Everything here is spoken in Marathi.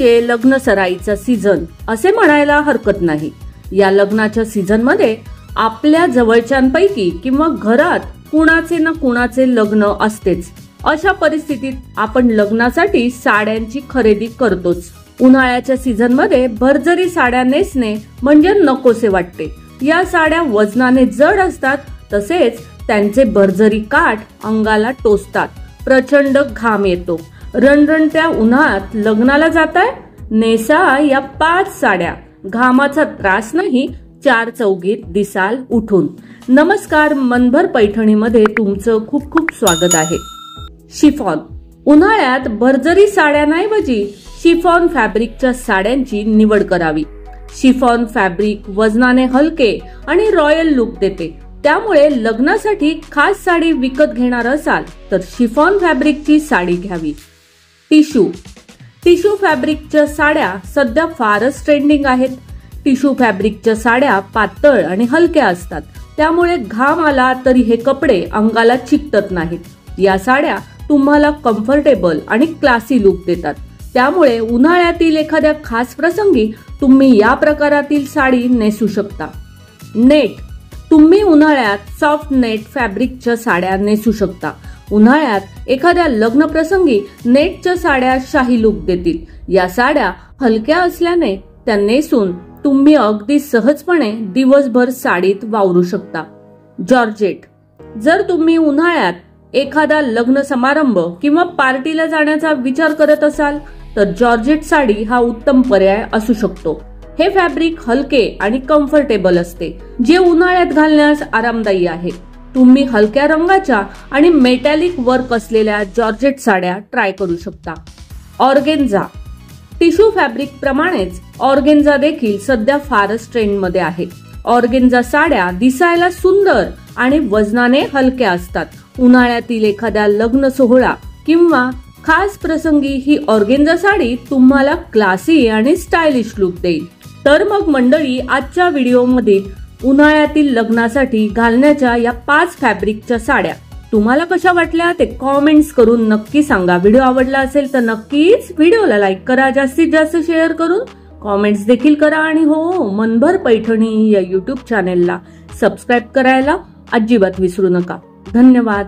म्हणजे लग्न सराईचा सीझन असे म्हणायला हरकत नाही। या लग्नाच्या सीझन मध्ये आपल्या जवळच्यांपैकी किंवा घरात कुणाचे ना कुणाचे लग्न असतेच। अशा परिस्थितीत आपण लग्नासाठी साड्यांची खरेदी करतोच। उन्हाळ्याच्या सीझन मध्ये भरजरी साड्या नेसणे म्हणजे नकोसे वाटते। या साड्या वजनाने जड असतात, तसेच त्यांचे भरजरी काठ अंगाला टोचतात, प्रचंड घाम येतो। रणरणत्या उन्हात लग्नाला जाताय, नेसा या 5 साड्या, घामाचा त्रास नाही, 4 चौघीत दिसाल उठून। नमस्कार, मनभर पैठणीमध्ये तुमचं खूप खूप स्वागत आहे। शिफॉन। उन्हाळ्यात भरजरी साड्यांऐवजी शिफॉन फॅब्रिकच्या साड्यांची निवड करावी। शिफॉन फॅब्रिक वजनाने हलके आणि रॉयल लुक देते, त्यामुळे लग्नासाठी खास साडी विकत घेणार असाल तर शिफॉन फॅब्रिकची साडी घ्यावी। टिश्यू फॅब्रिकच्या साड्या सध्या फारच ट्रेंडिंग आहेत। टिश्यू फॅब्रिकच्या साड्या पातळ आणि हलक्या असतात, त्यामुळे घाम आला तरी हे कपडे अंगाला चिकटत नाहीत। या साड्या तुम्हाला कम्फर्टेबल आणि क्लासी लुक देतात, त्यामुळे उन्हाळ्यातील एखाद्या खास प्रसंगी तुम्ही या प्रकारातील साडी नेसू शकता। नेट। तुम्ही उन्हाळ्यात सॉफ्ट नेट फॅब्रिकच्या साड्या नेसू शकता। उन्हाळ्यात एखाद्या लग्न प्रसंगी नेटच्या साड्या शाही लुक देतील। या साड्या हलक्या असल्याने त्या नेसून तुम्ही अगदी सहजपणे दिवसभर साडीत वावरू शकता। जॉर्जेट। जर तुम्ही उन्हाळ्यात एखादा लग्न समारंभ किंवा पार्टीला जाण्याचा विचार करत असाल तर जॉर्जेट साडी हा उत्तम पर्याय असू शकतो। हे फॅब्रिक हलके आणि कम्फर्टेबल असते, जे उन्हाळ्यात घालण्यास आरामदायी आहे। तुम्ही हलक्या रंगाच्या आणि मेटॅलिक वर्क असलेल्या जॉर्जेट साड्या ट्राय करू शकता। ऑर्गेन्झा। टिश्यू फॅब्रिक प्रमाणेच ऑर्गेन्झा देखील सध्या फारच ट्रेंड मध्ये आहे। ऑर्गेन्झा साड्या दिसायला सुंदर आणि वजनाने हलक्या असतात। उन्हाळ्यातील एखाद्या लग्न सोहळा किंवा खास प्रसंगी ही ऑर्गेन्झा साडी तुम्हाला क्लासी आणि स्टायलिश लुक देईल। तर मग मंडळी, आजच्या व्हिडिओमधील उन्हाळ्यातील लग्नासाठी घालण्याच्या या 5 फॅब्रिकच्या साड्या तुम्हाला कशा वाटल्या ते कॉमेंट्स करून नक्की सांगा। व्हिडिओ आवडला असेल तर नक्कीच व्हिडिओला लाईक करा, जास्तीत जास्त शेअर करून कॉमेंट्स देखील करा आणि हो, मनभर पैठणी या YouTube चॅनेलला सबस्क्राईब करायला अजिबात विसरू नका। धन्यवाद।